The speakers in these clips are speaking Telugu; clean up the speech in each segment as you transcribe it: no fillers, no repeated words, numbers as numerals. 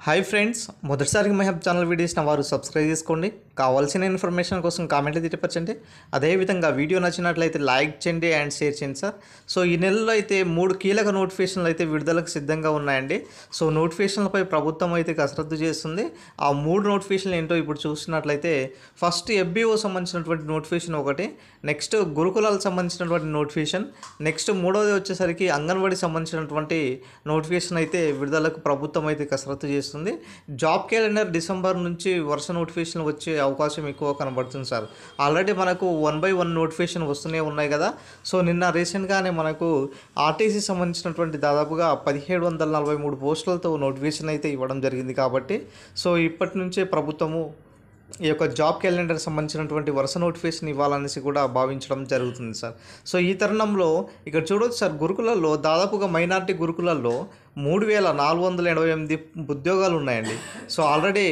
హాయ్ ఫ్రెండ్స్, మొదటిసారిగా మై హబ్ ఛానల్ వీడియోస్ని వారు సబ్స్క్రైబ్ చేసుకోండి. కావాల్సిన ఇన్ఫర్మేషన్ కోసం కామెంట్లు తెలియపరచండి. అదేవిధంగా వీడియో నచ్చినట్లయితే లైక్ చేయండి అండ్ షేర్ చేయండి సార్. సో ఈ నెలలో అయితే 3 కీలక నోటిఫికేషన్లు అయితే విడుదలకు సిద్ధంగా ఉన్నాయండి. సో నోటిఫికేషన్లపై ప్రభుత్వం అయితే కసరత్తు చేస్తుంది. ఆ 3 నోటిఫికేషన్లు ఏంటో ఇప్పుడు చూసినట్లయితే ఫస్ట్ ఎఫ్బిఓ సంబంధించినటువంటి నోటిఫికేషన్ ఒకటి, నెక్స్ట్ గురుకులాలకు సంబంధించినటువంటి నోటిఫికేషన్, నెక్స్ట్ మూడవది వచ్చేసరికి అంగన్వాడీ సంబంధించినటువంటి నోటిఫికేషన్ అయితే విడుదలకు ప్రభుత్వం అయితే కసరత్తు చేస్తుంది. జాబ్ క్యాలెండర్ డిసెంబర్ నుంచి వరుస నోటిఫికేషన్ వచ్చే అవకాశం ఎక్కువ కనబడుతుంది సార్. ఆల్రెడీ మనకు 1 by 1 నోటిఫికేషన్ వస్తూనే ఉన్నాయి కదా. సో నిన్న రీసెంట్గానే మనకు ఆర్టీసీ సంబంధించినటువంటి దాదాపుగా 1743 పోస్టులతో నోటిఫికేషన్ అయితే ఇవ్వడం జరిగింది. కాబట్టి సో ఇప్పటి నుంచే ప్రభుత్వము ఈ యొక్క జాబ్ క్యాలెండర్ సంబంధించినటువంటి వరుస నోటిఫికేషన్ ఇవ్వాలనేసి కూడా భావించడం జరుగుతుంది సార్. సో ఈ తరుణంలో ఇక్కడ చూడవచ్చు సార్, గురుకులలో దాదాపుగా మైనారిటీ గురుకులలో 3488 ఉద్యోగాలు ఉన్నాయండి. సో ఆల్రెడీ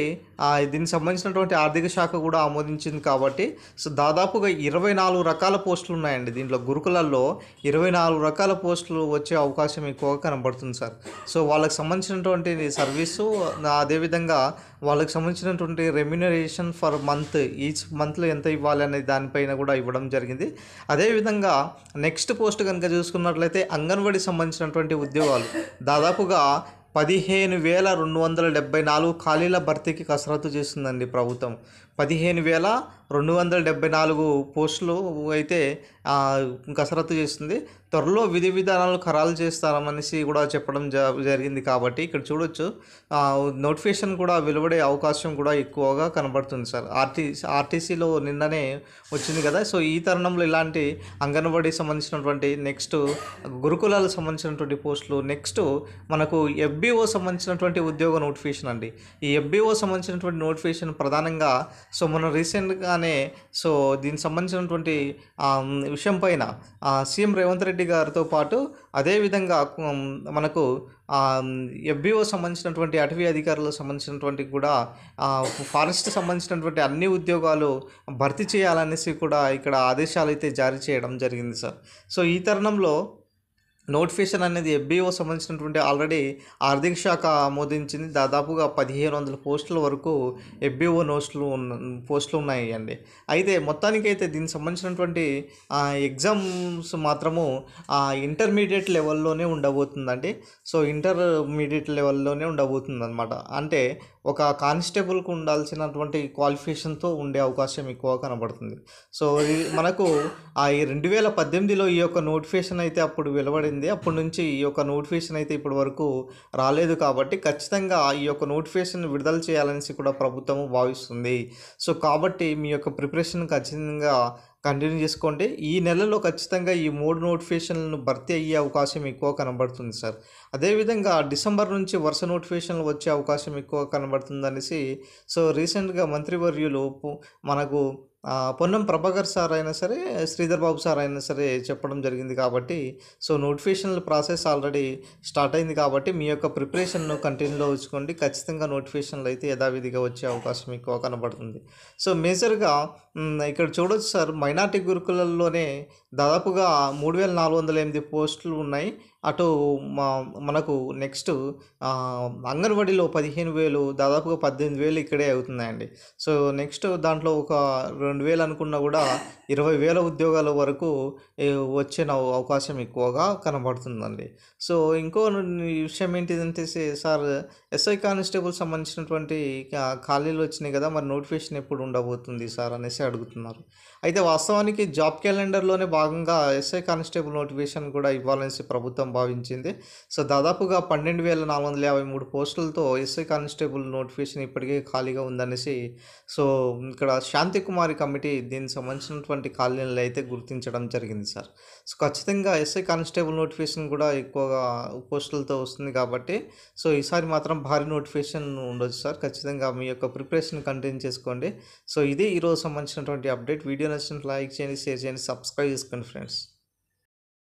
దీనికి సంబంధించినటువంటి ఆర్థిక శాఖ కూడా ఆమోదించింది. కాబట్టి సో దాదాపుగా 24 రకాల పోస్టులు ఉన్నాయండి. దీంట్లో గురుకులలో 24 రకాల పోస్టులు వచ్చే అవకాశం ఎక్కువగా కనబడుతుంది సార్. సో వాళ్ళకి సంబంధించినటువంటి సర్వీసు, అదేవిధంగా వాళ్ళకి సంబంధించినటువంటి రెమ్యునరేషన్ ఫర్ మంత్, ఈచ్ మంత్లో ఎంత ఇవ్వాలి అనే దానిపైన కూడా ఇవ్వడం జరిగింది. అదేవిధంగా నెక్స్ట్ పోస్ట్ కనుక చూసుకున్నట్లయితే అంగన్వాడీ సంబంధించినటువంటి ఉద్యోగాలు దాదాపుగా 15,274 ఖాళీల భర్తీకి కసరత్తు చేస్తుందండి ప్రభుత్వం. 15,274 పోస్టులు అయితే కసరత్తు చేస్తుంది. త్వరలో విధి విధానాలు ఖరారు చేస్తారనేసి కూడా చెప్పడం జరిగింది. కాబట్టి ఇక్కడ చూడొచ్చు, నోటిఫికేషన్ కూడా వెలువడే అవకాశం కూడా ఎక్కువగా కనబడుతుంది సార్. ఆర్టీసీలో నిన్ననే వచ్చింది కదా. సో ఈ తరుణంలో ఇలాంటి అంగన్వాడీ సంబంధించినటువంటి, నెక్స్ట్ గురుకులాలకు సంబంధించినటువంటి పోస్టులు, నెక్స్ట్ మనకు ఎఫ్బిఓ సంబంధించినటువంటి ఉద్యోగ నోటిఫికేషన్ అండి. ఈ ఎఫ్బిఓ సంబంధించినటువంటి నోటిఫికేషన్ ప్రధానంగా సో మన రీసెంట్గానే సో దీనికి సంబంధించినటువంటి విషయం పైన సీఎం రేవంత్ రెడ్డి గారితో పాటు అదేవిధంగా మనకు ఎఫ్బిఓ సంబంధించినటువంటి అటవీ అధికారులకు సంబంధించినటువంటి కూడా ఫారెస్ట్ సంబంధించినటువంటి అన్ని ఉద్యోగాలు భర్తీ చేయాలనేసి కూడా ఇక్కడ ఆదేశాలు అయితే జారీ చేయడం జరిగింది సార్. సో ఈ తరుణంలో నోటిఫికేషన్ అనేది ఎఫ్బిఓ సంబంధించినటువంటి ఆల్రెడీ ఆర్థిక శాఖ ఆమోదించింది. దాదాపుగా 1500 పోస్టుల వరకు ఎఫ్బిఓ పోస్టులు ఉన్నాయి అండి. అయితే మొత్తానికైతే దీనికి సంబంధించినటువంటి ఎగ్జామ్స్ మాత్రము ఇంటర్మీడియట్ లెవెల్లోనే ఉండబోతుందండి. సో ఇంటర్మీడియట్ లెవెల్లోనే ఉండబోతుంది అనమాట. అంటే ఒక కానిస్టేబుల్కు ఉండాల్సినటువంటి క్వాలిఫికేషన్తో ఉండే అవకాశం ఎక్కువ కనబడుతుంది. సో మనకు ఈ 2018లో ఈ యొక్క నోటిఫికేషన్ అయితే అప్పుడు వెలువడింది. అప్పటి నుంచి ఈ యొక్క నోటిఫికేషన్ అయితే ఇప్పటి వరకు రాలేదు. కాబట్టి ఖచ్చితంగా ఈ యొక్క నోటిఫికేషన్ విడుదల చేయాలనేసి కూడా ప్రభుత్వం భావిస్తుంది. సో కాబట్టి మీ యొక్క ప్రిపరేషన్ ఖచ్చితంగా కంటిన్యూ చేసుకోండి. ఈ నెలలో ఖచ్చితంగా ఈ 3 నోటిఫికేషన్లను భర్తీ అయ్యే అవకాశం ఎక్కువ కనబడుతుంది సార్. అదేవిధంగా డిసెంబర్ నుంచి వరుస నోటిఫికేషన్లు వచ్చే అవకాశం ఎక్కువ కనబడుతుంది అనేసి సో రీసెంట్గా మంత్రివర్యులు మనకు పొన్నం ప్రభాకర్ సార్ అయినా సరే, శ్రీధర్ బాబు సార్ అయినా సరే చెప్పడం జరిగింది. కాబట్టి సో నోటిఫికేషన్ల ప్రాసెస్ ఆల్రెడీ స్టార్ట్ అయింది. కాబట్టి మీ యొక్క ప్రిపరేషన్ను కంటిన్యూలో ఉంచుకోండి. ఖచ్చితంగా నోటిఫికేషన్లు అయితే యథావిధిగా వచ్చే అవకాశం ఎక్కువ కనబడుతుంది. సో మేజర్గా ఇక్కడ చూడొచ్చు సార్, మైనార్టీ గురుకులలోనే దాదాపుగా 3408 పోస్టులు ఉన్నాయి. అటు మనకు నెక్స్ట్ అంగన్వాడీలో 15,000, దాదాపుగా 18,000 ఇక్కడే అవుతున్నాయండి. సో నెక్స్ట్ దాంట్లో ఒక 2,000 అనుకున్నా కూడా 20,000 ఉద్యోగాల వరకు వచ్చే అవకాశం ఎక్కువగా కనబడుతుందండి. సో ఇంకో విషయం ఏంటిదంటే సార్, ఎస్ఐ కానిస్టేబుల్ సంబంధించినటువంటి ఖాళీలు వచ్చినాయి కదా, మరి నోటిఫికేషన్ ఎప్పుడు ఉండబోతుంది సార్ అనేసి అడుగుతున్నారు. అయితే వాస్తవానికి జాబ్ క్యాలెండర్లోనే భాగంగా ఎస్ఐ కానిస్టేబుల్ నోటిఫికేషన్ కూడా ఇవ్వాలనేసి ప్రభుత్వం భావించింది. సో దాదాపుగా 12,453 పోస్టులతో ఎస్ఐ కానిస్టేబుల్ నోటిఫికేషన్ ఇప్పటికే ఖాళీగా ఉందనేసి సో ఇక్కడ శాంతి కుమారి కమిటీ దీనికి సంబంధించినటువంటి ఖాళీలను అయితే గుర్తించడం జరిగింది సార్. సో ఖచ్చితంగా ఎస్ఐ కానిస్టేబుల్ నోటిఫికేషన్ కూడా ఎక్కువగా పోస్టులతో వస్తుంది. కాబట్టి సో ఈసారి మాత్రం భారీ నోటిఫికేషన్ ఉండొచ్చు సార్. ఖచ్చితంగా మీ యొక్క ప్రిపరేషన్ కంటిన్యూ చేసుకోండి. సో ఇది ఈరోజు సంబంధించినటువంటి అప్డేట్. వీడియో నచ్చినట్లు లైక్ చేయండి, షేర్ చేయండి, సబ్స్క్రైబ్ చేసుకోండి ఫ్రెండ్స్.